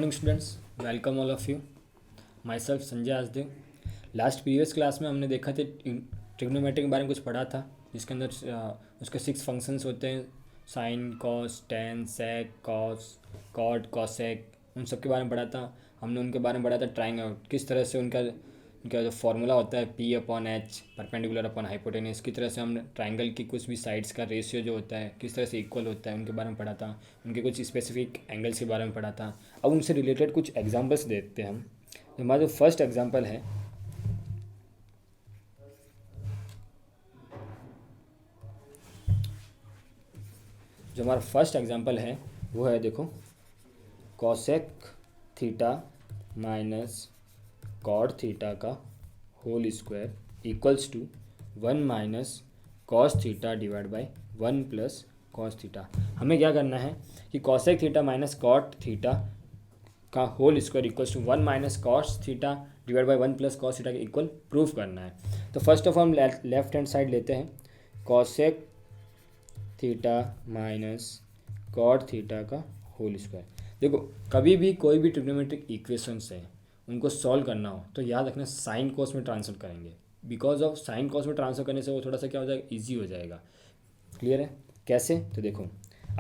Morning students, welcome all of you. Myself Sanjay Asdev. Last previous class में हमने देखा थे ट्रिग्नोमेट्री के बारे में कुछ पढ़ा था, जिसके अंदर उसके 6 फंक्शंस होते हैं, साइन, कॉस, टेन, सेक, कॉस, कॉट, कॉसेक, उन सब के बारे में पढ़ा था। हमने उनके बारे में पढ़ा था ट्राइंगल, किस तरह से उनका जो फार्मूला होता है P upon H perpendicular upon hypotenuse, की तरह से हमने ट्राइंगल की कुछ भी साइड्स का रेशियो जो होता है किस तरह से इक्वल होता है उनके बारे में पढ़ा था। उनके कुछ स्पेसिफिक एंगल्स के बारे में पढ़ा था। अब उनसे रिलेटेड कुछ एग्जांपल्स देखते हैं हम। हमारा जो फर्स्ट एग्जांपल है वो है, देखो, cosec theta minus cot theta का whole square equals to 1 minus cos theta divide by 1 plus cos theta. हमें क्या करना है कि cosec theta minus cot theta का whole square equals to 1 minus cos theta divide by 1 plus cos theta के equal proof करना है। तो फर्स्ट ऑफ ऑल हम लेफ्ट हैंड साइड लेते हैं, cosec theta minus cot theta का होल स्क्वायर। देखो, कभी भी कोई भी ट्रिग्नोमेट्रिक इक्वेशंस है उनको सॉल्व करना हो तो याद रखना साइन कॉस में ट्रांसफर करेंगे। बिकॉज ऑफ साइन कॉस में ट्रांसफर करने से वो थोड़ा सा क्या हो जाएगा, ईजी हो जाएगा। क्लियर है? कैसे? तो देखो,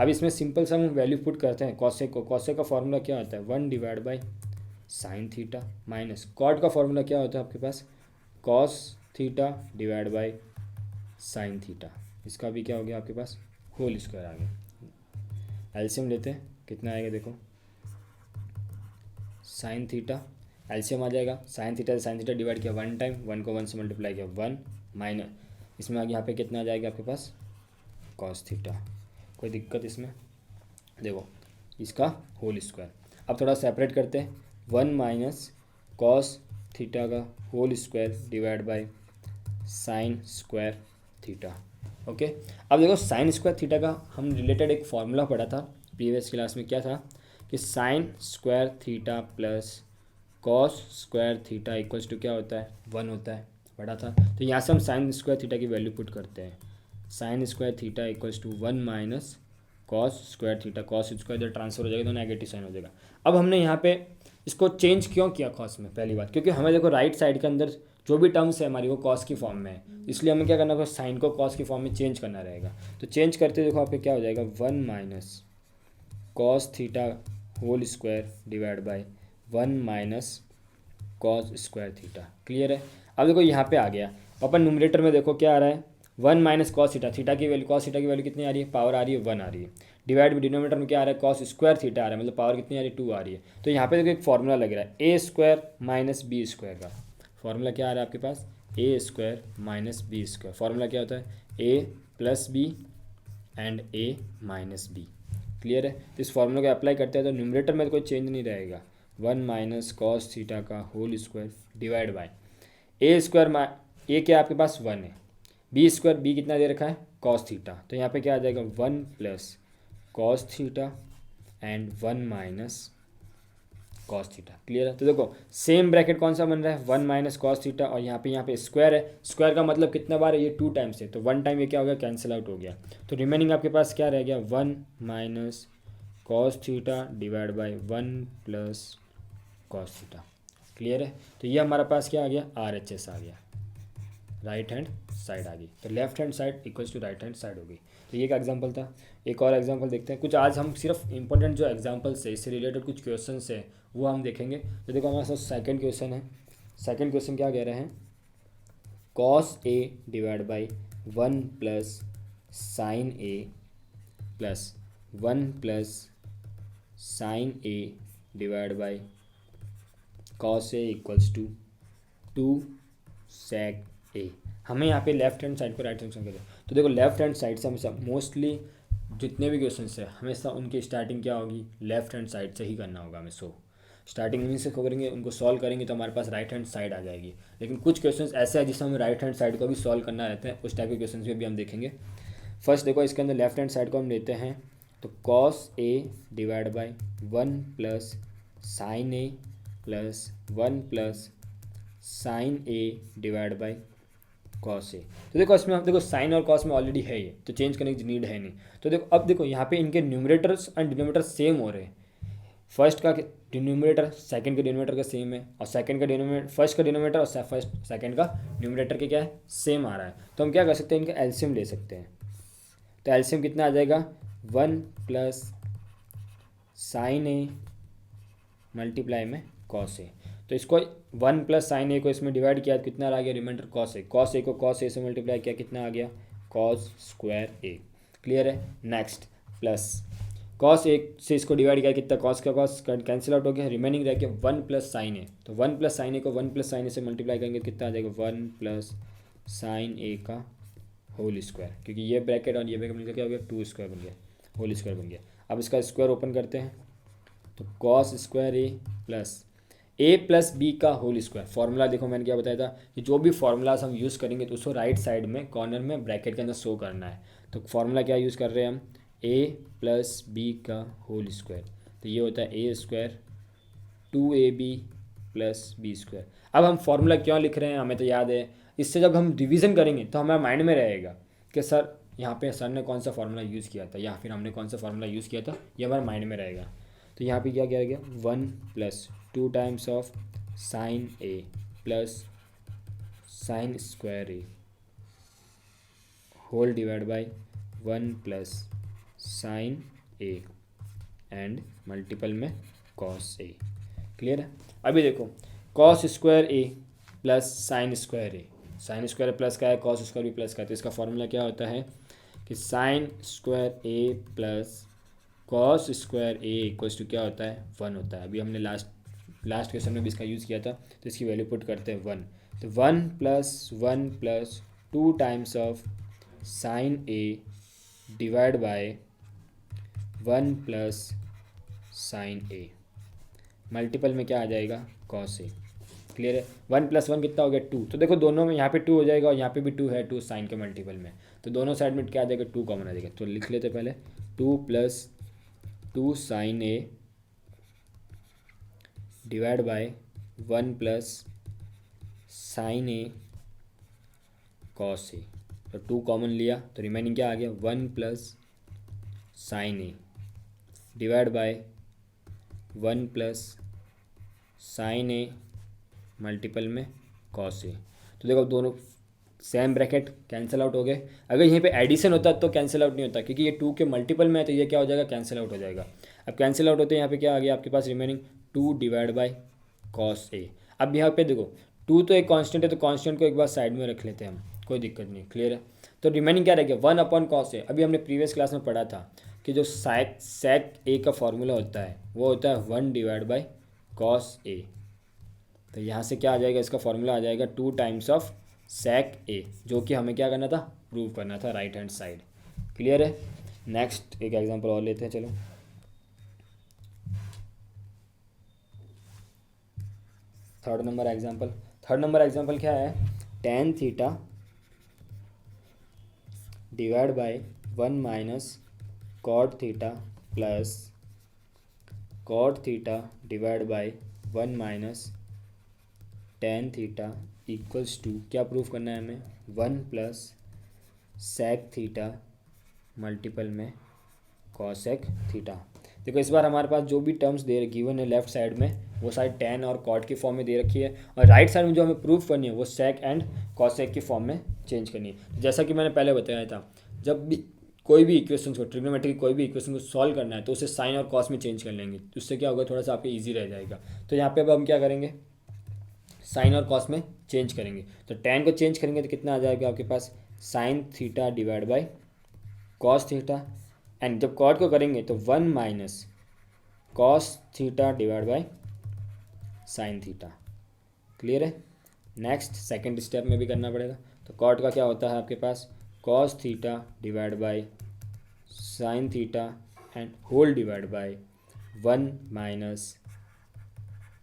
अब इसमें सिंपल सा हम वैल्यू पुट करते हैं कॉसेक को। कॉसेक का फॉर्मूला क्या होता है, 1 divide by sine theta minus cot का फॉर्मूला क्या होता है आपके पास, cos theta divide by sine theta. इसका भी क्या हो गया आपके पास, होल स्क्वायर आ गया। एलसीएम लेते हैं, कितना आएगा देखो, साइन थीटा एलसीएम आ जाएगा, साइन थीटा डिवाइड किया 1 टाइम, 1 को 1 से मल्टीप्लाई किया 1 माइनस इसमें आगे यहाँ पे कितना आ जाएगा आपके पास, कॉस थीटा। कोई दिक्कत इसमें? देखो, इसका होल स्क्वायर। अब थोड़ा सेपरेट करते हैं, 1 माइनस कॉस थीटा का whole square divide by sine square theta. Okay, अब देखो साइन स्क्वायर थीटा का हम रिलेटेड एक फॉर्मूला पढ़ा था प्रीवियस क्लास में। क्या था कि sine square theta plus cos square theta equals to क्या होता है, 1 होता है, पढ़ा था। तो यहाँ से हम साइन स्क्वायर थीटा की वैल्यू पुट करते हैं, sine square theta equals to 1 minus cos square theta. Cos square इधर ट्रांसफर हो जाएगा तो नेगेटिव साइन हो जाएगा। अब हमने यहाँ पे इसको चेंज क्यों किया कॉस में, पहली बात क्योंकि हमें देखो राइट साइड के अंदर जो भी टर्म्स है हमारी वो कॉस की फॉर्म में है, इसलिए हमें क्या करना होगा, साइन को कॉस की फॉर्म में चेंज करना रहेगा। तो चेंज करते देखो आप क्या हो जाएगा, 1 minus cos theta whole square divide by 1 minus cos square theta. Clear है? अब देखो यहाँ पे आ गया, अपन न्यूमरेटर में देखो क्या आ रहा है, 1 माइनस कॉस थीटा, थीटा की वैल्यू, कॉस थीटा की वैल्यू कितनी आ रही है, पावर आ रही है 1 आ रही है, डिवाइड में डिनोमिनेटर में क्या आ रहा है, कॉस स्क्वायर थीटा आ रहा है, मतलब पावर कितनी आ रही है, 2 आ रही है। तो यहाँ पे देखो एक फॉर्मूला लग रहा है, A square minus B square का फॉर्मूला क्या आ रहा है आपके पास, A square minus B square. Formula क्या होता है, A plus B and A minus B. Clear है? तो इस फॉर्मूला को अप्लाई करते हैं तो न्यूमरेटर में तो कोई चेंज नहीं रहेगा, 1 माइनस कॉस थीटा का whole square divide by A square, A क्या आपके पास 1 है, बी स्क्वायर, बी कितना दे रखा है, कॉस थीटा। तो यहाँ पे क्या आ जाएगा, 1 plus cos theta and 1 minus cos theta. Clear है? तो देखो सेम ब्रैकेट कौन सा बन रहा है, 1 माइनस कॉस थीटा और यहाँ पे स्क्वायर है, स्क्वायर का मतलब कितना बार है, ये 2 टाइम्स है, तो 1 टाइम ये क्या हो गया, कैंसिल आउट हो गया। तो रिमेनिंग आपके पास क्या रह गया, 1 minus cos theta divide by 1 plus cos theta. Clear है? तो ये हमारे पास क्या आ गया, RHS आ गया, राइट हैंड साइड आ गई। तो left hand side equals to right hand side हो गई। तो ये एक एग्जांपल था। एक और एग्जांपल देखते हैं, कुछ आज हम सिर्फ इंपॉर्टेंट जो एग्जांपल्स है इससे रिलेटेड कुछ क्वेश्चंस है वो हम देखेंगे। तो देखो हमारे साथ सेकंड क्वेश्चन है। सेकंड क्वेश्चन क्या कह रहे हैं, cos A divide by 1 plus sine A plus 1 plus sine A divide by cos A equals to 2 sec A. हमें यहाँ पे लेफ्ट हैंड साइड को राइट हैंड साइड करें। तो देखो लेफ्ट हैंड साइड से हमेशा मोस्टली जितने भी क्वेश्चन है हमेशा उनकी स्टार्टिंग क्या होगी, लेफ्ट हैंड साइड से ही करना होगा हमें। सो स्टार्टिंग इन्हीं से करेंगे, उनको सॉल्व करेंगे तो हमारे पास राइट हैंड साइड आ जाएगी। लेकिन कुछ क्वेश्चंस ऐसे हैं जिसमें हमें राइट हैंड साइड को भी सॉल्व करना रहता है, उस टाइप के क्वेश्चन भी हम देखेंगे। फर्स्ट देखो इसके अंदर लेफ्ट हैंड साइड को हम लेते हैं, तो cos A divide by 1 plus sine A plus 1 plus sine A divide by cos A. तो देखो इसमें हम देखो साइन और कॉस में ऑलरेडी है ये, तो चेंज करने की नीड है नहीं। तो देखो अब देखो यहाँ पे इनके न्यूमरेटर्स एंड डिनोमिनेटर्स सेम हो रहे हैं। फर्स्ट का डिनोमिनेटर सेकंड के डिनोमिनेटर का सेम है, और सेकंड का डिनोमिनेटर फर्स्ट का डिनोमिनेटर और फर्स्ट सेकंड का न्यूमरेटर के क्या है, सेम आ रहा है। तो हम क्या कर सकते हैं, इनका एलसीएम ले सकते हैं। तो एलसीएम कितना आ जाएगा, 1 प्लस साइन ए मल्टीप्लाई में कॉस ए। तो इसको 1 प्लस साइन ए को इसमें डिवाइड किया तो कितना आ गया, रिमाइंडर कॉस ए। कॉस ए को कॉस ए से मल्टीप्लाई किया, कितना आ गया, कॉस स्क्वायर ए। क्लियर है। नेक्स्ट प्लस कॉस ए से इसको डिवाइड किया, कितना, कॉस का कॉस कैंसिल आउट हो गया, रिमेनिंग रह गया 1 प्लस साइन ए। तो 1 प्लस साइन ए को 1 प्लस साइन ए से मल्टीप्लाई करेंगे कितना आ जाएगा, 1 प्लस साइन ए का होल स्क्वायर, क्योंकि ये ब्रैकेट और ये ब्रैकेट मिलकर क्या हो गया, 2 स्क्वायर बन गया, होल स्क्वायर बन गया। अब इसका स्क्वायर ओपन करते हैं, तो cos square A plus A plus B का होल स्क्वायर। फॉर्मूला देखो मैंने क्या बताया था कि जो भी फॉर्मूलाज हम यूज़ करेंगे तो उसको राइट साइड में कॉर्नर में ब्रैकेट के अंदर शो करना है। तो फॉर्मूला क्या यूज़ कर रहे हैं हम, ए प्लस बी का होल स्क्वायर। तो ये होता है A square 2ab plus B square. अब हम फॉर्मूला क्यों लिख रहे हैं, हमें तो याद है, इससे जब हम रिवीजन करेंगे तो हमारे माइंड में रहेगा कि सर यहाँ पे सर ने कौन सा फॉर्मूला यूज़ किया था या फिर हमने कौन सा फॉर्मूला यूज़ किया था, ये हमारे माइंड में रहेगा। तो यहाँ पे क्या किया गया, 1 plus 2 times of sine A plus sine square A whole divide by 1 plus sine A and multiple में कॉस ए। क्लियर है। अभी देखो cos square A plus sine square A, sine square plus का है, कॉस स्क्वायर भी plus का है, तो इसका फॉर्मूला क्या होता है कि sine square A plus cos square A equals to क्या होता है, 1 होता है। अभी हमने लास्ट क्वेश्चन में भी इसका यूज़ किया था, तो इसकी वैल्यू पुट करते हैं 1। तो 1 plus 2 times of sine A divide by 1 plus sine A multiple में क्या आ जाएगा, कॉस ए। क्लियर है। 1 प्लस 1 कितना हो गया, 2। तो देखो दोनों में यहाँ पे 2 हो जाएगा और यहाँ पे भी 2 है, 2 साइन के मल्टीपल में, तो दोनों साइड में क्या आ जाएगा, 2 कॉमन आ जाएगा। तो लिख लेते पहले 2 plus 2 sine A divide by 1 plus sine A cos A. तो 2 कॉमन लिया तो रिमेनिंग क्या आ गया, 1 plus sine A divide by 1 plus sine A multiple में कॉस ए। तो देखो दोनों सेम ब्रैकेट कैंसिल आउट हो गए। अगर यहीं पे एडिशन होता तो कैंसिल आउट नहीं होता, क्योंकि ये 2 के मल्टीपल में है, तो ये क्या हो जाएगा, कैंसिल आउट हो जाएगा। अब कैंसिल आउट होते हैं, यहाँ पे क्या आ गया आपके पास, remaining 2 divide by cos A. अब यहाँ पे देखो 2 तो एक कांस्टेंट है, तो कांस्टेंट को एक बार साइड में रख लेते हैं हम, कोई दिक्कत नहीं। क्लियर है। तो रिमेनिंग क्या रह गया, 1 अपॉन कॉस ए। अभी हमने प्रीवियस क्लास में पढ़ा था कि जो सेक ए का फॉर्मूला होता है वो होता है 1 डिवाइड बाई कॉस ए। तो यहाँ से क्या आ जाएगा, इसका फॉर्मूला आ जाएगा 2 टाइम्स ऑफ सेक ए, जो कि हमें क्या करना था, प्रूव करना था राइट हैंड साइड। क्लियर है। नेक्स्ट एक एग्जांपल और लेते हैं, चलो। थर्ड नंबर एग्जांपल क्या है, tan theta divide by 1 minus cot theta plus cot theta divide by 1 minus tan theta equals to, क्या प्रूफ करना है हमें, 1 प्लस सेक थीटा मल्टीपल में कॉसेक थीटा। देखो इस बार हमारे पास जो भी टर्म्स गिवन है लेफ्ट साइड में वो सारी tan और कॉट की फॉर्म में दे रखी है, और राइट साइड में जो हमें प्रूफ करनी है वो सेक एंड कॉसेक की फॉर्म में चेंज करनी है। जैसा कि मैंने पहले बताया था, जब भी कोई भी इक्वेशन को, ट्रिग्नोमेट्री की कोई भी इक्वेशन को सॉल्व करना है तो उसे साइन और कॉस में चेंज कर लेंगे, तो उससे क्या होगा, थोड़ा सा आपके ईजी रह जाएगा। तो यहाँ पे अब हम क्या करेंगे, साइन और कॉस में चेंज करेंगे। तो tan को चेंज करेंगे तो कितना आ जाएगा आपके पास, sine theta divide by cos theta, and जब कॉट को करेंगे तो 1 minus cos theta divide by sine theta. Clear है। नेक्स्ट सेकंड स्टेप में भी करना पड़ेगा। तो कॉट का क्या होता है आपके पास, cos theta divide by sine theta and whole divide by 1 minus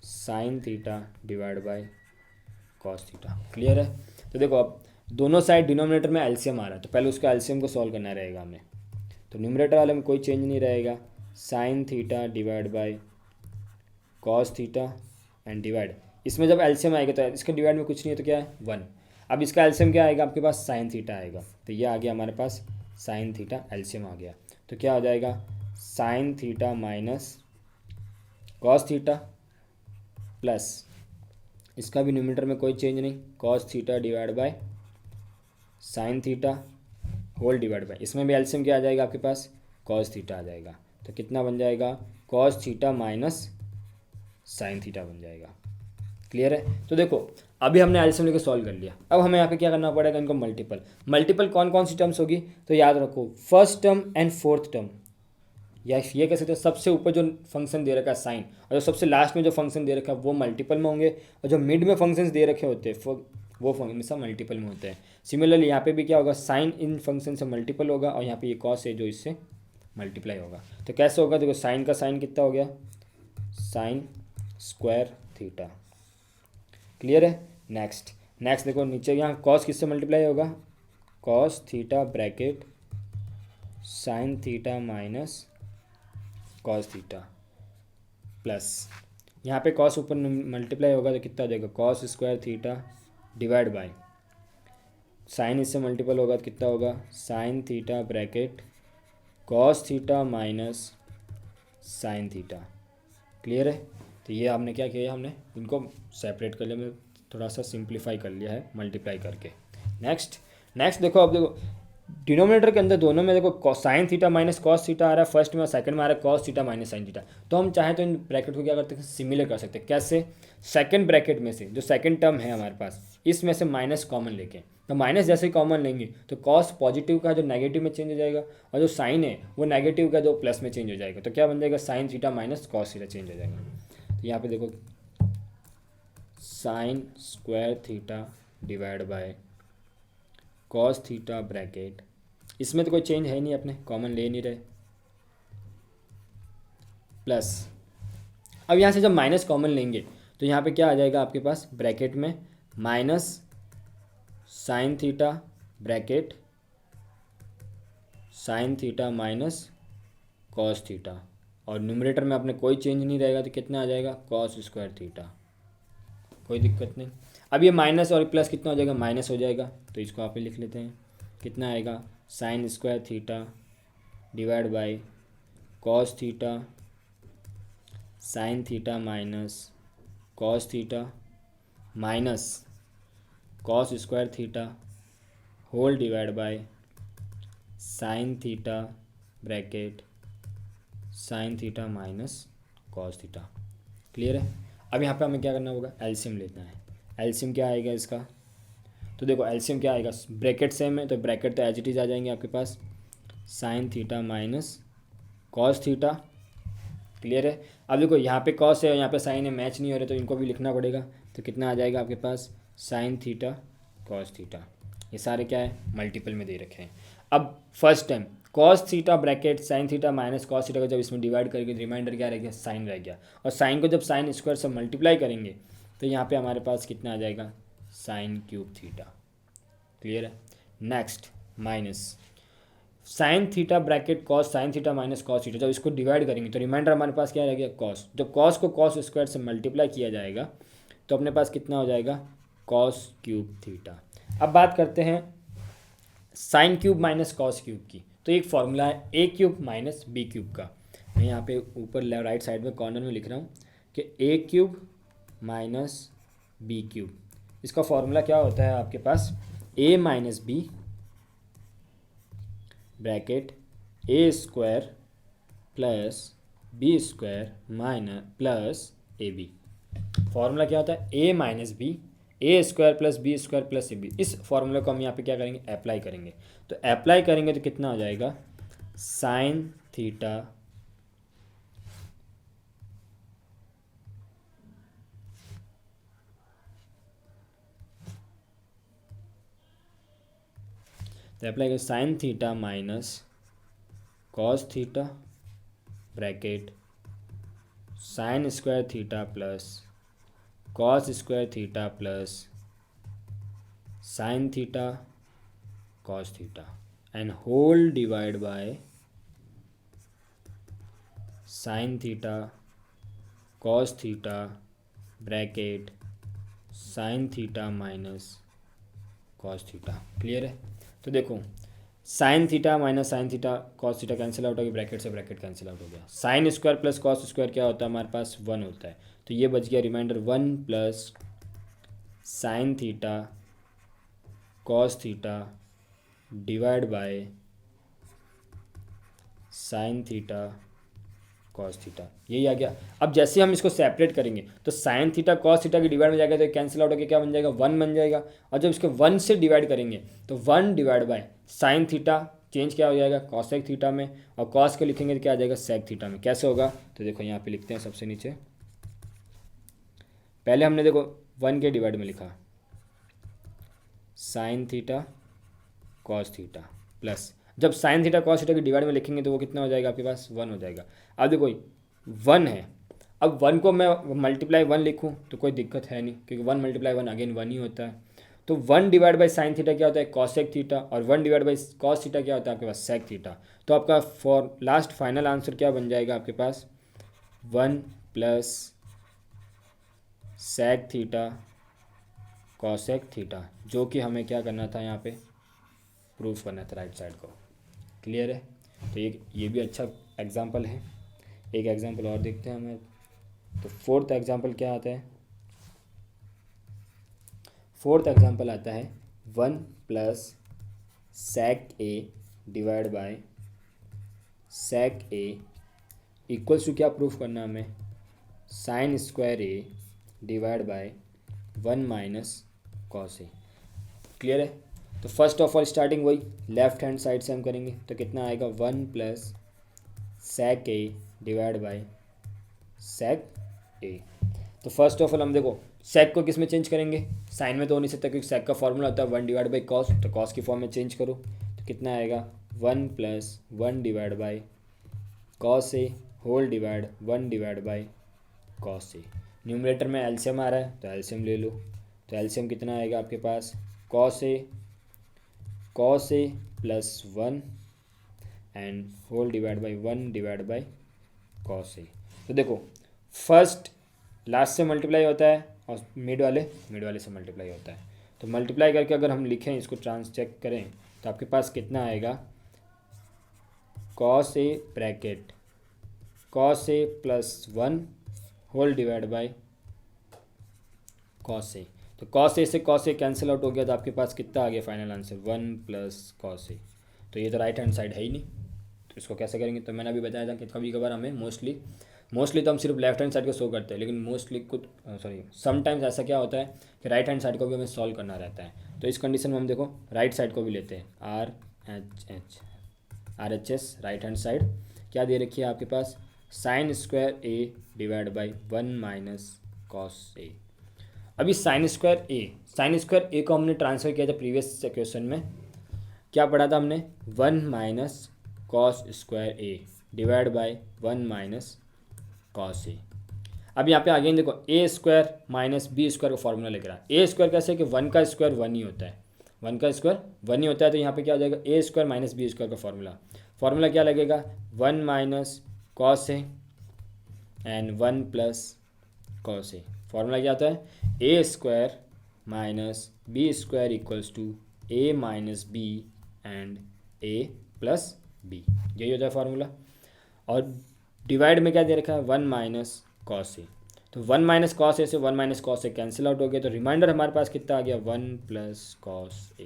sine theta divide by cos theta. Clear है। तो देखो अब दोनों साइड डिनोमिनेटर में एलसीएम आ रहा है, तो पहले उसका एलसीएम को सॉल्व करना रहेगा हमें। तो न्यूमरेटर वाले में कोई चेंज नहीं रहेगा, sign theta divide by cos theta and divide, इसमें जब एलसीएम आएगा तो इसका डिवाइड में कुछ नहीं है तो क्या है, 1। अब इसका एलसीएम क्या आएगा आपके पास, साइन थीटा आएगा। तो ये आ गया हमारे पास साइन थीटा, एलसीएम आ गया। तो क्या हो जाएगा, sine theta minus cos theta plus इसका भी न्यूमरेटर में कोई चेंज नहीं, cos theta divide by sine theta whole divide by, इसमें भी एलसीएम क्या आ जाएगा आपके पास, कॉस थीटा आ जाएगा। तो कितना बन जाएगा, cos theta minus sine theta बन जाएगा। क्लियर है। तो देखो अभी हमने एलसीएम लेके सॉल्व कर लिया, अब हमें यहाँ पे क्या करना पड़ेगा, इनको मल्टीपल कौन कौन सी टर्म्स होगी, तो याद रखो first term and fourth term, या ये कह सकते हैं सबसे ऊपर जो फंक्शन दे रखा है साइन, और जो सबसे लास्ट में जो फंक्शन दे रखा है वो मल्टीपल में होंगे, और जो मिड में फंक्शंस दे रखे होते हैं वो हमेशा मल्टीपल में होते हैं। सिमिलरली यहाँ पे भी क्या होगा, साइन इन फंक्शन से मल्टीपल होगा, और यहाँ पे ये कॉस है जो इससे मल्टीप्लाई होगा। तो कैसे होगा, देखो साइन का साइन कितना हो गया, साइन स्क्वायर थीटा। क्लियर है। नेक्स्ट देखो नीचे यहाँ कॉस किससे मल्टीप्लाई होगा, cos theta bracket sine theta minus cos theta plus यहाँ पे कॉस ऊपर मल्टीप्लाई होगा तो कितना हो जाएगा, cos square theta divide by sign इससे मल्टीपल होगा तो कितना होगा, sign theta bracket cos theta minus sine theta. Clear है। तो ये हमने क्या किया, हमने इनको सेपरेट कर लिया, हमने थोड़ा सा सिंप्लीफाई कर लिया है मल्टीप्लाई करके। नेक्स्ट देखो, अब देखो डिनोमिनेटर के अंदर दोनों में देखो sine theta minus cos theta आ रहा है फर्स्ट में, और सेकंड में आ रहा है cos theta minus sine theta. तो हम चाहें तो इन ब्रैकेट को क्या करते हैं, सिमिलर कर सकते हैं। कैसे, सेकंड ब्रैकेट में से जो सेकंड टर्म है हमारे पास इसमें से माइनस कॉमन लेके, तो माइनस जैसे ही कॉमन लेंगे तो कॉस पॉजिटिव का जो नेगेटिव में चेंज हो जाएगा, और जो साइन है वो नेगेटिव का जो प्लस में चेंज हो जाएगा। तो क्या बन जाएगा, sine theta minus cos theta change हो जाएगा। तो यहाँ पे देखो sign square theta divide by cos theta bracket, इसमें तो कोई चेंज है नहीं, अपने कॉमन ले नहीं रहे, प्लस अब यहाँ से जब माइनस कॉमन लेंगे तो यहाँ पे क्या आ जाएगा आपके पास ब्रैकेट में, minus sine theta bracket sine theta minus cos theta, और न्यूमरेटर में अपने कोई चेंज नहीं रहेगा तो कितना आ जाएगा, कॉस स्क्वायर थीटा। कोई दिक्कत नहीं। अब ये माइनस और प्लस कितना हो जाएगा, माइनस हो जाएगा, तो इसको आप लिख लेते हैं, कितना आएगा, sine square theta divide by cos theta sine theta minus cos theta minus cos square theta whole divide by sine theta bracket sine theta minus cos theta. Clear है। अब यहाँ पे हमें क्या करना होगा, एलसीएम लेना है। एलसीएम क्या आएगा इसका, तो देखो एलसीएम क्या आएगा, ब्रैकेट सेम है तो ब्रैकेट तो एज इट इज आ जाएंगे आपके पास, sine theta minus cos theta. Clear है। अब देखो यहाँ पे कॉस है और यहाँ पे साइन है, मैच नहीं हो रहे तो इनको भी लिखना पड़ेगा। तो कितना आ जाएगा आपके पास, साइन थीटा कॉस थीटा। ये सारे क्या है, मल्टीपल में दे रखे हैं। अब first time cos theta bracket sine theta minus cos theta को जब इसमें डिवाइड करेंगे रिमाइंडर क्या रह गया, साइन रह गया, और साइन को जब साइन स्क्वायर से मल्टीप्लाई करेंगे तो यहाँ पे हमारे पास कितना आ जाएगा, साइन क्यूब थीटा। क्लियर है। Next minus sine theta bracket cos sine theta minus cos theta, जब इसको डिवाइड करेंगे तो रिमाइंडर हमारे पास क्या रह गया, कॉस। जब कॉस को कॉस स्क्वायर से मल्टीप्लाई किया जाएगा तो अपने पास कितना हो जाएगा, कॉस क्यूब थीटा। अब बात करते हैं sine cube minus cos cube की। तो एक फॉर्मूला है ए क्यूब माइनस बी क्यूब का। मैं यहाँ पे ऊपर राइट साइड में कॉर्नर में लिख रहा हूँ कि A cube minus B cube. इसका फॉर्मूला क्या होता है आपके पास, A minus B bracket A square plus B square minus plus A B. Formula क्या होता है, A minus B A square plus B square plus A B. इस फॉर्मूले को हम यहाँ पे क्या करेंगे, अप्लाई करेंगे। तो अप्लाई करेंगे तो कितना हो जाएगा, साइन थीटा तो अप्लाई करें sine theta minus cos theta bracket sine square theta plus cos square theta plus sine theta cos theta and whole divide by sine theta cos theta bracket sine theta minus cos theta. Clear है। तो देखो sine theta minus sine theta cos theta cancel out हो गया, bracket से bracket cancel out हो गया। Sine square plus cos square क्या होता है हमारे पास 1 होता है, तो ये बच गया reminder 1 plus sine theta cos theta divide by sine theta cos theta, यही आ गया। अब जैसे हम इसको सेपरेट करेंगे तो साइन थीटा कॉस थीटा की डिवाइड में जाएगा तो कैंसिल आउट होकर क्या बन जाएगा 1 बन जाएगा, और जब इसके 1 से डिवाइड करेंगे तो 1 divide by sine theta change क्या हो जाएगा कॉसेक थीटा में, और कॉस के लिखेंगे तो क्या आ जाएगा सेक थीटा में। कैसे होगा तो देखो यहाँ पे लिखते हैं सबसे नीचे, पहले हमने देखो 1 के डिवाइड में लिखा sign theta cos theta plus, जब साइन थीटा कॉस थीटा की डिवाइड में लिखेंगे तो वो कितना हो जाएगा आपके पास 1 हो जाएगा। अब देखो 1 है, अब 1 को मैं मल्टीप्लाई 1 लिखूँ तो कोई दिक्कत है नहीं, क्योंकि 1 मल्टीप्लाई 1 अगेन 1 ही होता है। तो 1 डिवाइड बाई साइन थीटा क्या होता है कॉसेक थीटा, और 1 डिवाइड बाई कॉस थीटा क्या होता है आपके पास सेक थीटा। तो आपका फॉर लास्ट फाइनल आंसर क्या बन जाएगा आपके पास 1 plus sec theta cosec theta, जो कि हमें क्या करना था यहाँ पे प्रूफ करना था राइट साइड को। क्लियर है, तो ये भी अच्छा एग्जाम्पल है। एक एग्जाम्पल और देखते हैं हमें, तो फोर्थ एग्जाम्पल क्या आता है, फोर्थ एग्जाम्पल आता है 1 plus sec A divide by sec A equals to क्या प्रूफ करना है हमें sine square A divide by 1 minus cos A. Clear है, तो फर्स्ट ऑफ ऑल स्टार्टिंग वही लेफ्ट हैंड साइड से हम करेंगे तो कितना आएगा 1 plus sec A divide by sec A. तो फर्स्ट ऑफ ऑल हम देखो सेक को किस में चेंज करेंगे, साइन में तो हो नहीं सकता क्योंकि सेक का फॉर्मूला होता है 1 डिवाइड बाई कॉस, तो कॉस की फॉर्म में चेंज करो तो कितना आएगा 1 plus 1 divide by cos A whole divide 1 divide by cos A. Numerator में एलसीएम आ रहा है तो एलसीएम ले लो, तो एलसीएम कितना आएगा आपके पास cos A plus 1 and whole divide by 1 divide by cos A. तो देखो फर्स्ट लास्ट से मल्टीप्लाई होता है और मिड वाले से मल्टीप्लाई होता है, तो मल्टीप्लाई करके अगर हम लिखें इसको ट्रांस चेक करें तो आपके पास कितना आएगा cos A bracket cos A plus 1 whole divide by cos A. तो कॉस ए से कॉस ए कैंसिल आउट हो गया तो आपके पास कितना आ गया final answer 1 plus cos A. तो ये तो राइट हैंड साइड है ही नहीं, तो इसको कैसे करेंगे, तो मैंने अभी बताया था कि कभी कभार हमें मोस्टली तो हम सिर्फ लेफ्ट हैंड साइड को शो करते हैं, लेकिन मोस्टली कुछ समटाइम्स ऐसा क्या होता है कि राइट हैंड साइड को भी हमें सॉल्व करना रहता है। तो इस कंडीशन में हम देखो राइट साइड को भी लेते हैं R H S right hand side क्या दे रखी है आपके पास sine square A divide by 1 minus cos A. अभी साइन स्क्वायर ए को हमने ट्रांसफर किया था प्रीवियस क्वेश्चन में, क्या पढ़ा था हमने 1 minus cos square A divide by 1 minus cos A. अब यहाँ पे अगेन देखो A square minus B square का फॉर्मूला लेकर आ, ए स्क्वायर कैसे कि 1 का स्क्वायर 1 ही होता है, 1 का स्क्वायर 1 ही होता है, तो यहाँ पे क्या हो जाएगा ए स्क्वायर माइनस बी स्क्वायर का फॉर्मूला क्या लगेगा 1 minus cos A and 1 plus cos A. Formula क्या आता है A square minus B square equals to A minus B and A plus B, यही होता है फार्मूला। और डिवाइड में क्या दे रखा है 1 माइनस कॉस ए, तो 1 माइनस कॉस ए से 1 माइनस कॉस ए कैंसिल आउट हो गया, तो रिमाइंडर हमारे पास कितना आ गया 1 प्लस कॉस ए।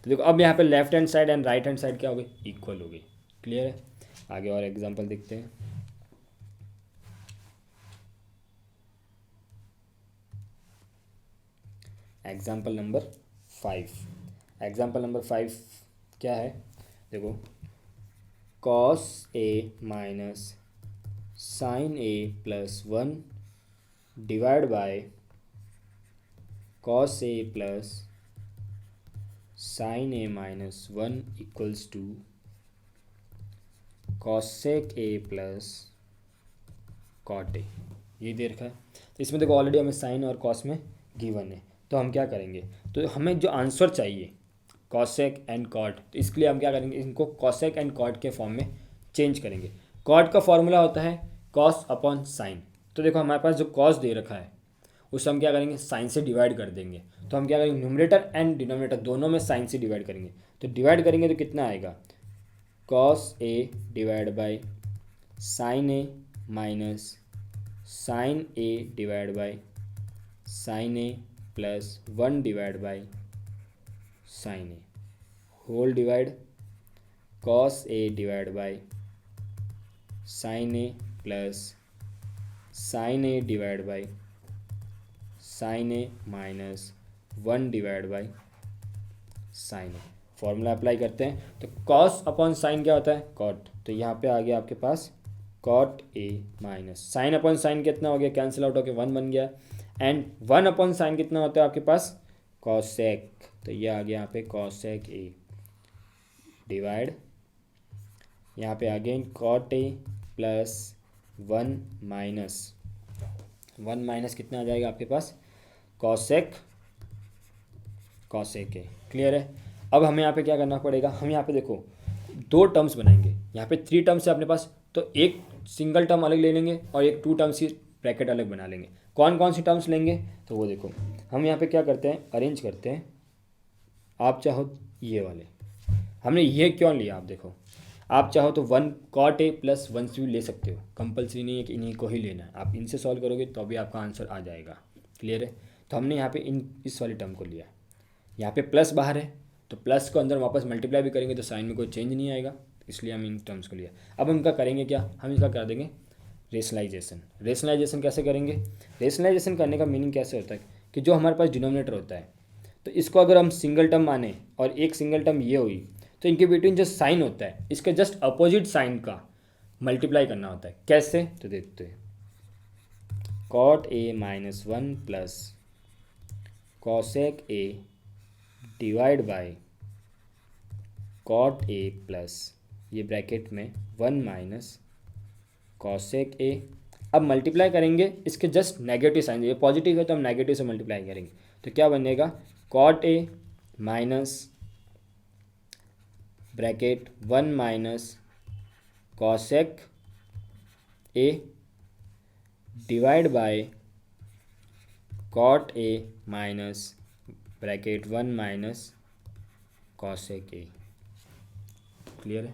तो देखो अब यहाँ पे left hand side and right hand side क्या हो गई इक्वल हो गई। क्लियर है, आगे और एग्जांपल देखते हैं। एग्जाम्पल नंबर 5 क्या है देखो cos A minus sine A plus 1 divide by cos A plus sine A minus 1 equals to cosec A plus cot A, ये दे रखा है। तो इसमें देखो ऑलरेडी हमें साइन और कॉस में गिवन है, तो हम क्या करेंगे, तो हमें जो आंसर चाहिए कॉसेक एंड कॉट, तो इसके लिए हम क्या करेंगे इनको कॉसेक एंड कॉट के फॉर्म में चेंज करेंगे। कॉट का फॉर्मूला होता है कॉस अपॉन साइन, तो देखो हमारे पास जो कॉस दे रखा है उसे हम क्या करेंगे, साइन से डिवाइड कर देंगे। तो हम क्या करेंगे, न्यूमरेटर एंड डिनोमिनेटर दोनों में साइन से डिवाइड करेंगे। तो डिवाइड करेंगे तो कितना आएगा, cos A divide by sine A minus sine A divide by sine A plus 1 divide by sine a whole divide cos A divide by sine A plus sine A divide by sine A minus 1 divide by sine a. Formula apply करते हैं तो cos upon sine क्या होता है, cot. तो यहाँ पे आ गया आपके पास कॉट ए माइनस साइन अपॉन साइन कितना हो गया, कैंसिल आउट होकर 1 बन गया। एंड 1 अपॉन साइन कितना होता है आपके पास, कॉसेक। तो ये आ गया यहाँ पे कॉसेक ए डिवाइड यहाँ पे again cot a plus 1 minus कितना आ जाएगा आपके पास, कॉसेक ए। क्लियर है। अब हमें यहाँ पे क्या करना पड़ेगा, हम यहाँ पे देखो 2 टर्म्स बनाएंगे, यहाँ पे 3 टर्म्स है अपने पास। तो एक सिंगल टर्म अलग ले लेंगे और एक 2 टर्म्स की ब्रैकेट अलग बना लेंगे। कौन कौन सी टर्म्स लेंगे, तो वो देखो हम यहाँ पे क्या करते हैं, अरेंज करते हैं। आप चाहो ये वाले, हमने ये क्यों लिया, आप देखो आप चाहो तो 1 कॉट ए प्लस 1 भी ले सकते हो, कंपलसरी नहीं है कि इन्हीं को ही लेना है। आप इनसे सॉल्व करोगे तो अभी आपका आंसर आ जाएगा। क्लियर है। तो हमने यहाँ पे इस वाली टर्म को लिया, यहाँ पे प्लस बाहर है तो प्लस को अंदर वापस मल्टीप्लाई भी करेंगे तो साइन में कोई चेंज नहीं आएगा, इसलिए हम इन टर्म्स को लिया। अब हम इनका करेंगे क्या, हम इसका कर देंगे रेशनलाइजेशन कैसे करेंगे, रेशनलाइजेशन करने का मीनिंग कैसे होता है कि जो हमारे पास डिनोमिनेटर होता है तो इसको अगर हम सिंगल टर्म माने और एक सिंगल टर्म ये हुई तो इनके बिटवीन जो साइन होता है इसके जस्ट अपोजिट साइन का मल्टीप्लाई करना होता है। कैसे, तो देखते हैं, cot A minus 1 plus cosec a divide by cot a plus ये ब्रैकेट में 1 माइनस कॉसेक ए। अब मल्टीप्लाई करेंगे इसके जस्ट नेगेटिव साइन, ये पॉजिटिव है तो हम नेगेटिव से मल्टीप्लाई करेंगे। तो क्या बनेगा, cot A minus bracket 1 minus cosec a divide by cot A minus bracket 1 minus cosec a. Clear है।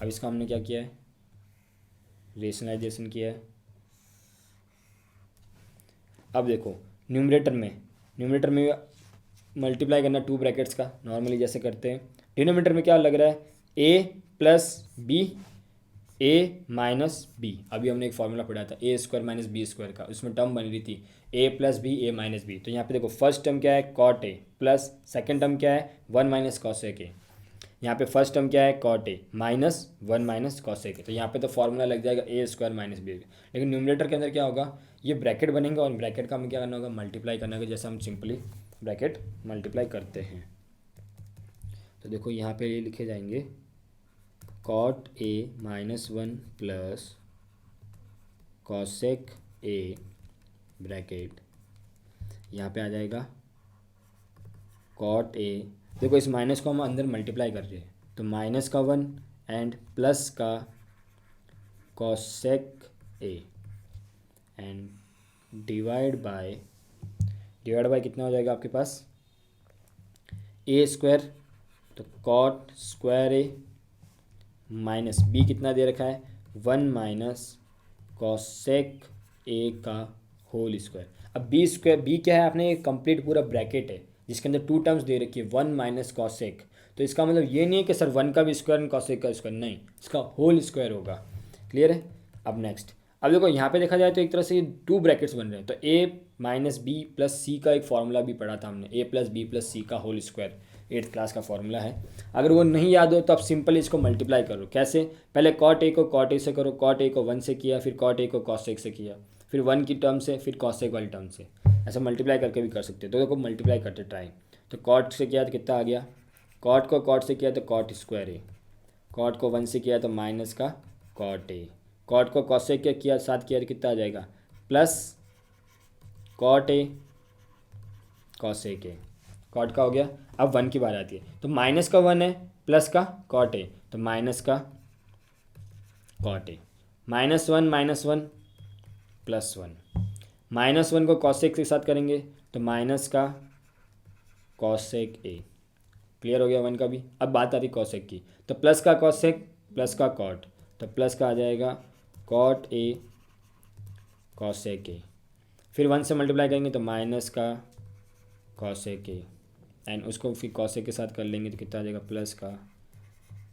अब इसका हमने क्या किया है, रेशनलाइजेशन किया है। अब देखो न्यूमरेटर में मल्टीप्लाई करना 2 ब्रैकेट्स का नॉर्मली जैसे करते हैं। डिनोमिनेटर में क्या लग रहा है, a plus b a minus b. अभी हमने एक फॉर्मूला पढ़ा था a square minus B square का, उसमें टर्म बन रही थी a plus b a minus b. तो यहाँ पे देखो फर्स्ट टर्म क्या है, cot a plus second term क्या है 1 माइनस कॉसेक ए। यहाँ पे फर्स्ट टर्म क्या है, कॉट ए माइनस 1 माइनस कॉसेक ए। तो यहाँ पे तो फॉर्मूला लग जाएगा ए स्क्वायर माइनस बी। लेकिन न्यूमरेटर के अंदर क्या होगा, ये ब्रैकेट बनेंगे और ब्रैकेट का हमें क्या करना होगा, मल्टीप्लाई करना होगा, जैसे हम सिंपली ब्रैकेट मल्टीप्लाई करते हैं। तो देखो यहाँ पे ये लिखे जाएंगे कॉट ए माइनस 1 प्लस कॉसेक ए ब्रैकेट, यहाँ पे आ जाएगा कॉट ए। देखो इस माइनस को हम अंदर मल्टीप्लाई कर रहे हैं तो माइनस का 1 एंड प्लस का cosec a and divide by कितना हो जाएगा आपके पास, ए स्क्वायर। तो कॉट स्क्वायर ए माइनस बी कितना दे रखा है 1 माइनस कॉसेक ए का होल स्क्वायर। अब बी स्क्वायर, बी क्या है, आपने एक कंप्लीट पूरा ब्रैकेट है जिसके अंदर 2 टर्म्स दे रखी है 1 माइनस कॉसेक। तो इसका मतलब ये नहीं है कि सर 1 का भी स्क्वायर एंड कॉसेक का स्क्वायर, नहीं, इसका होल स्क्वायर होगा। क्लियर है। अब नेक्स्ट, अब देखो यहाँ पे देखा जाए तो एक तरह से 2 ब्रैकेट्स बन रहे हैं। तो ए माइनस बी प्लस सी का एक फॉर्मूला भी पढ़ा था हमने, ए प्लस बी प्लस सी का होल स्क्वायर, 8th क्लास का फॉर्मूला है। अगर वो नहीं याद हो तो आप सिंपली इसको मल्टीप्लाई करो। कैसे, पहले कॉट ए को कॉट ए से करो, कॉट ए को 1 से किया, फिर कॉट ए को कॉसेक से किया, फिर 1 की टर्म से, फिर कॉसेक वाली टर्म से, ऐसा मल्टीप्लाई करके भी कर सकते हो। तो देखो मल्टीप्लाई करते ट्राई। तो कॉट से किया तो कितना आ गया, कॉट को कॉट से किया तो कॉट स्क्वायर ए, कॉट को 1 से किया तो माइनस का कॉट ए, कॉट को कॉसेक के किया साथ किया तो कितना आ जाएगा, plus cot a cosec a. Cot का हो गया। अब 1 की बात आती है तो माइनस का 1 है प्लस का कॉट ए, तो माइनस का कॉट ए, -1 -1 +1 -1 को कॉसेक के साथ करेंगे तो माइनस का कॉसेक ए। क्लियर हो गया 1 का भी। अब बात आती कॉसेक की, तो प्लस का कॉसेक प्लस का कॉट, तो प्लस का आ जाएगा कॉट ए कॉसेक ए। फिर 1 से मल्टीप्लाई करेंगे तो माइनस का कॉसेक ए, एंड उसको फिर कॉसेक के साथ कर लेंगे तो कितना आ जाएगा प्लस का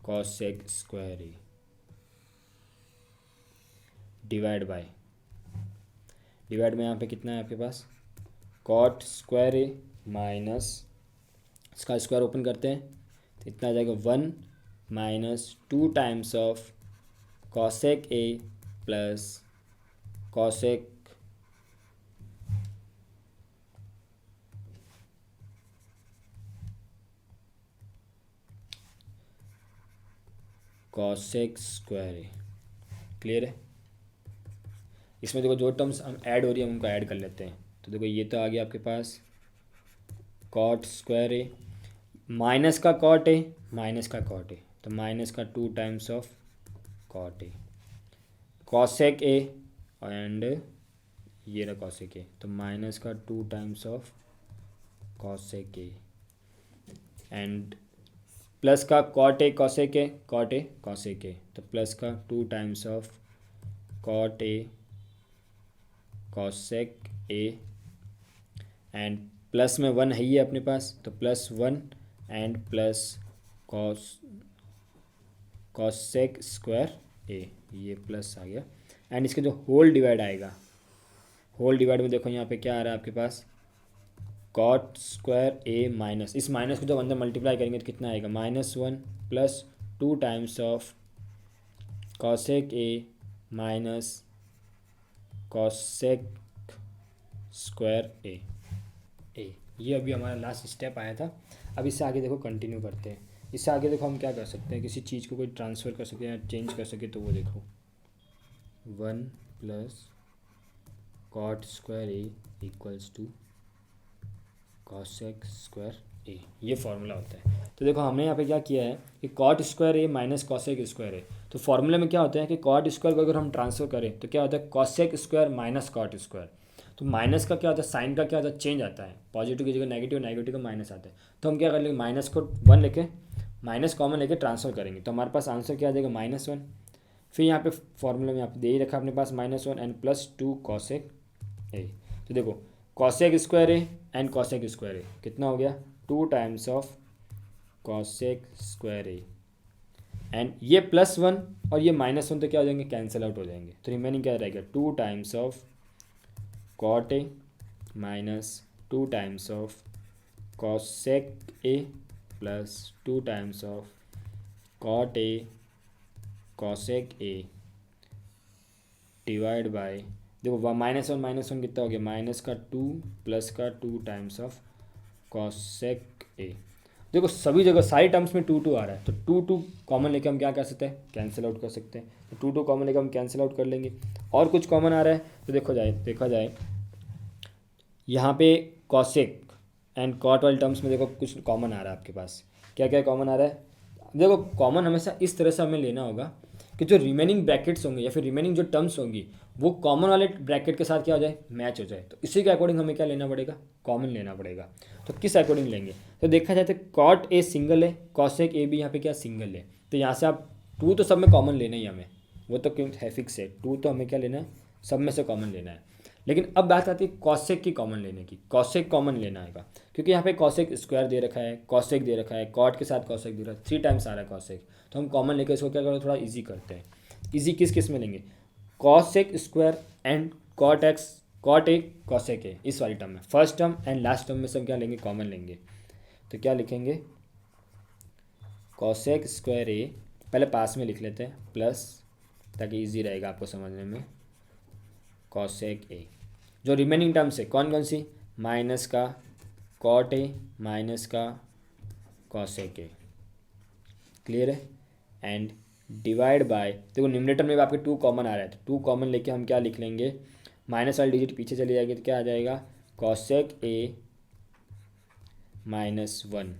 कॉसेक स्क्वायर ए डिवाइड में यहाँ पे कितना है आपके पास कॉट स्क्वायर ए माइनस इसका स्क्वायर ओपन करते हैं तो इतना आ जाएगा 1 minus 2 times of cosec A plus cosec cosec square A. Clear है। इसमें देखो जो टर्म्स हम ऐड हो रही है हम उनको ऐड कर लेते हैं। तो देखो ये तो आ गया आपके पास कॉट स्क्वायर ए, माइनस का कॉट ए तो माइनस का 2 times of cot a, cosec a and ये रहा कॉसेक ए, तो माइनस का 2 times of cosec a and plus का कॉट ए कॉसेक ए तो प्लस का 2 times of cot a cosec a and plus में 1 है ही है अपने पास तो +1 एंड प्लस कॉसेक स्क्वायर ए, ये प्लस आ गया। एंड इसके जो होल डिवाइड आएगा, होल डिवाइड में देखो यहाँ पे क्या आ रहा है आपके पास कॉट स्क्वायर ए माइनस, इस माइनस को जब अंदर मल्टीप्लाई करेंगे तो कितना आएगा -1 plus 2 times of cosec A minus cosec square ए। ये अभी हमारा लास्ट स्टेप आया था। अब इससे आगे देखो कंटिन्यू करते हैं। इससे आगे देखो हम क्या कर सकते हैं, किसी चीज़ को कोई ट्रांसफ़र कर सके या चेंज कर सके तो वो देखो 1 plus cot square A equals to cosec square ए, ये फॉर्मूला होता है। तो देखो हमने यहाँ पे क्या किया है कि कॉट स्क्वायर ए माइनस कॉसेक स्क्वायर ए, तो फॉर्मूले में क्या होता है कि कॉट स्क्वायर को अगर हम ट्रांसफर करें तो क्या होता है cosec square minus cot square. तो माइनस का क्या होता है साइन का क्या होता है चेंज आता है, पॉजिटिव की जगह नेगेटिव, नेगेटिव का माइनस आता है। तो हम क्या कर लेंगे माइनस को 1 लेके माइनस कॉमन लेके ट्रांसफर करेंगे तो हमारे पास आंसर क्या आ जाएगा -1। फिर यहाँ पे फॉर्मूले में आप दे ही रखा अपने पास -1 एंड +2 कॉसेक ए। तो देखो cosec square A and cosec square A कितना हो गया 2 times of cosec square A and ये +1 और ये -1 तो क्या हो जाएंगे कैंसिल आउट हो जाएंगे। तो रिमेनिंग क्या रहेगा 2 times of cot A minus 2 times of cosec A plus 2 times of cot a cosec a divide by देखो -1 कितना हो गया माइनस का 2 प्लस का 2 टाइम्स ऑफ कॉसेक ए। देखो सभी जगह सारी टर्म्स में 2 आ रहा है तो 2 कॉमन लेके हम क्या कर सकते हैं कैंसिल आउट कर सकते हैं। तो 2 कॉमन लेके हम कैंसिल आउट कर लेंगे। और कुछ कॉमन आ रहा है तो देखा जाए यहाँ पे कॉसेक एंड कॉट वाले टर्म्स में देखो कुछ कॉमन आ रहा है आपके पास। क्या क्या कॉमन आ रहा है देखो कॉमन हमेशा इस तरह से हमें लेना होगा कि जो रिमेनिंग ब्रैकेट्स होंगे या फिर रिमेनिंग जो टर्म्स होंगी वो कॉमन वाले ब्रैकेट के साथ क्या हो जाए मैच हो जाए। तो इसी के अकॉर्डिंग हमें क्या लेना पड़ेगा कॉमन लेना पड़ेगा। तो किस अकॉर्डिंग लेंगे तो देखा जाए तो कॉट ए सिंगल है कॉसेक ए भी यहाँ पे क्या सिंगल है। तो यहाँ से आप 2 तो सब में कॉमन लेना ही हमें, वो तो क्यों है फिक्स है 2 तो हमें क्या लेना है सब में से कॉमन लेना है। लेकिन अब बात आती है कॉसेक की कॉमन लेने की, कॉसेक कॉमन लेना है क्योंकि यहाँ पे कॉसेक स्क्वायर दे रखा है कॉसेक दे रखा है कॉट के साथ कॉसेक दे रखा है 3 टाइम्स आ रहा है कॉसेक। तो हम कॉमन लेकर इसको क्या करें थोड़ा इजी करते हैं। इजी किस में लेंगे cosec square and cot a cosec a, इस वाली टर्म में first term and last term में सब क्या लेंगे कॉमन लेंगे। तो क्या लिखेंगे कॉसेक स्क्वायर ए पहले पास में लिख लेते हैं प्लस ताकि इजी रहेगा आपको समझने में कॉसेक ए। जो रिमेनिंग टर्म्स है कौन सी माइनस का कॉट ए माइनस का कॉसेक ए। क्लियर है। एंड डिवाइड बाय देखो न्यूमरेटर में भी आपके 2 कॉमन आ रहा है तो 2 कॉमन लेके हम क्या लिख लेंगे माइनस वाली डिजिट पीछे चली जाएगी तो क्या आ जाएगा कॉसेक ए -1।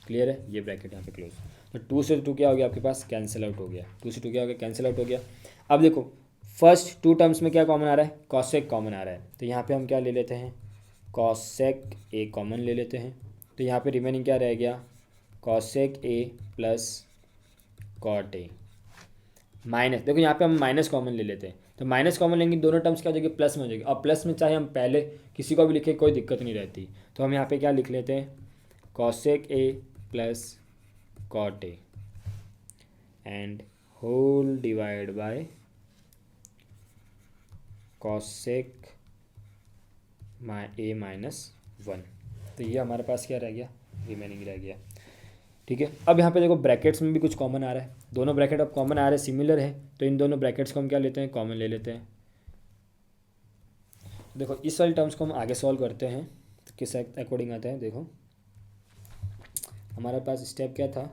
क्लियर है। ये ब्रैकेट यहाँ पे क्लोज। तो 2 से 2 क्या हो गया आपके पास कैंसिल आउट हो गया 2 से 2 क्या हो गया कैंसिल आउट हो गया। अब देखो फर्स्ट टू टर्म्स में क्या कॉमन आ रहा है, कॉसेक कॉमन आ रहा है, तो यहाँ पे हम क्या ले लेते हैं, कॉसेक ए कॉमन ले लेते हैं। तो यहाँ पे रिमेनिंग क्या रह गया, कॉसेक ए प्लस कॉट ए माइनस, देखो यहाँ पे हम माइनस कॉमन ले लेते हैं, तो माइनस कॉमन लेंगे दोनों टर्म्स क्या हो जाएगी, प्लस में हो जाएगी। और प्लस में चाहे हम पहले किसी को भी लिखे कोई दिक्कत नहीं रहती, तो हम यहाँ पे क्या लिख लेते हैं, cosec A plus cot A and whole divide by cosec A minus 1। तो ये हमारे पास क्या रह गया, रिमेनिंग रह गया। ठीक है, अब यहाँ पे देखो ब्रैकेट्स में भी कुछ कॉमन आ रहा है, दोनों ब्रैकेट अब कॉमन आ रहे हैं, सिमिलर है, तो इन दोनों ब्रैकेट्स को हम क्या लेते हैं, कॉमन ले लेते हैं। देखो इस वाली टर्म्स को हम आगे सॉल्व करते हैं, तो किस अकॉर्डिंग आता है, देखो हमारे पास स्टेप क्या था,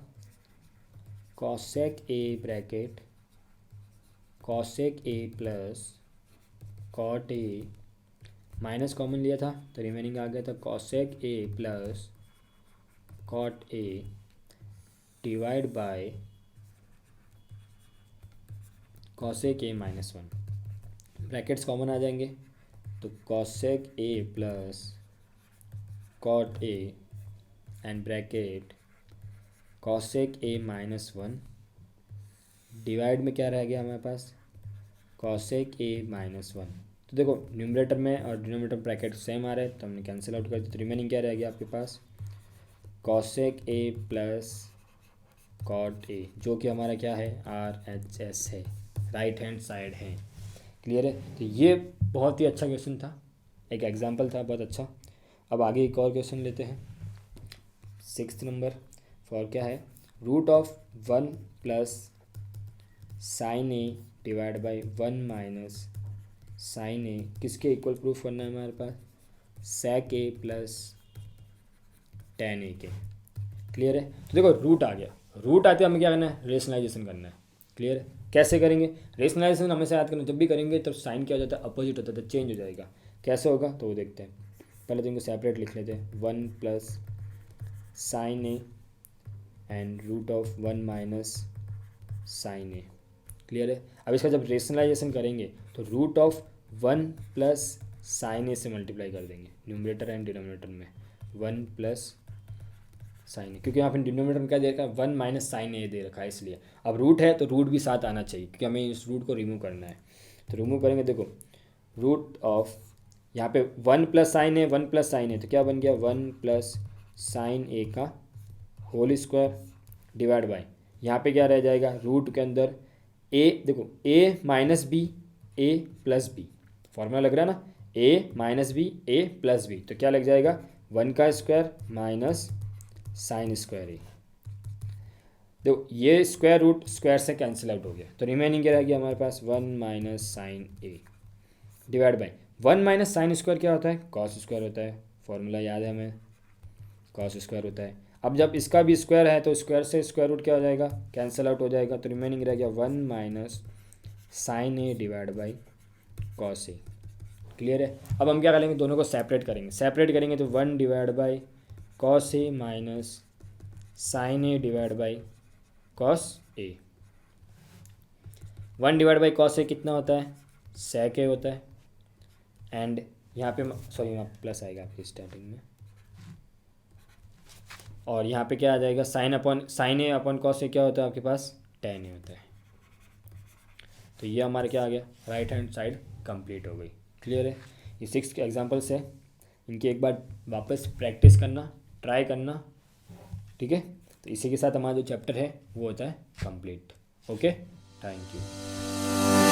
कॉसेक ए ब्रैकेट कॉसेक ए प्लस कॉट ए माइनस कॉमन लिया था, तो रिमेनिंग आ गया था cosec A plus cot A divide by cosec A minus 1। Brackets common आ जाएंगे, तो cosec A plus cot A and bracket cosec A minus 1 divide में क्या रह गया हमारे पास, कॉसेक ए माइनस 1। तो देखो न्यूमरेटर में और डिनोमिनेटर ब्रैकेट सेम आ रहे हैं, तो हमने कैंसिल आउट कर दिया, तो रिमेनिंग क्या रह गया आपके पास, cosec A plus cot A, जो कि हमारा क्या है, RHS है, राइट हैंड साइड है। क्लियर है, तो ये बहुत ही अच्छा क्वेश्चन था, एक एग्जांपल था बहुत अच्छा। अब आगे एक और क्वेश्चन लेते हैं, 6th नंबर फॉर क्या है, root of 1 plus sine A divide by 1 minus sine A किसके इक्वल प्रूफ करना है हमारे पास, सेक ए प्लस टेन ए के। क्लियर है, तो देखो रूट आ गया, रूट आते हमें क्या करना है, रेशनलाइजेशन करना है। क्लियर है, कैसे करेंगे, रेशनलाइजेशन हमेशा याद करना, जब भी करेंगे तो साइन क्या हो जाता है, अपोजिट होता है, तो चेंज हो जाएगा। कैसे होगा तो वो देखते हैं, पहले तो इनको सेपरेट लिख लेते हैं, 1 plus sine A and root of 1 minus sine a. Clear है, अब इसका जब रेशनलाइजेशन करेंगे तो root of 1 plus sine a से मल्टीप्लाई कर देंगे न्यूमरेटर एंड डिनोमिनेटर में, 1 प्लस साइन ए, क्योंकि यहाँ पे डिनोमिनेटर में क्या दे रखा है, 1 माइनस साइन ए दे रखा है, इसलिए अब रूट है तो रूट भी साथ आना चाहिए, क्योंकि हमें इस रूट को रिमूव करना है। तो रिमूव करेंगे, देखो रूट ऑफ यहाँ पे 1 प्लस साइन ए 1 प्लस साइन ए, तो क्या बन गया, 1 प्लस साइन ए का होल स्क्वायर डिवाइड बाई, यहाँ पे क्या रह जाएगा, रूट के अंदर ए, देखो a minus B a plus b, formula लग रहा है ना, a minus B a plus b, तो क्या लग जाएगा, 1 का square minus sine square a. देखो ये स्क्वायर रूट स्क्वायर से कैंसिल आउट हो गया, तो रिमेनिंग क्या रह गया हमारे पास, 1 minus sine A divide by 1 minus sine square क्या होता है, कॉस स्क्वायर होता है, फॉर्मूला याद है हमें, कॉस स्क्वायर होता है। अब जब इसका भी स्क्वायर है तो स्क्वायर से स्क्वायर रूट क्या हो जाएगा, कैंसिल आउट हो जाएगा, तो रिमेनिंग रह गया 1 minus sine A divide by cos A. Clear है, अब हम क्या करेंगे, दोनों को सेपरेट करेंगे, सेपरेट करेंगे तो 1 divide by cos A minus sine A divide by cos A. 1 divide by cos A कितना होता है, सेक ए होता है, एंड यहाँ पे सॉरी यहाँ प्लस आएगा आपकी स्टार्टिंग में, और यहाँ पे क्या आ जाएगा, sign A upon cos A क्या होता है आपके पास, टेन ए होता है। तो ये हमारे क्या आ गया, राइट हैंड साइड कंप्लीट हो गई। क्लियर है, ये 6 के एग्जांपल्स है, इनकी एक बार वापस प्रैक्टिस करना, ट्राई करना। ठीक है, तो इसी के साथ हमारा जो चैप्टर है वो होता है कंप्लीट। Okay, thank you.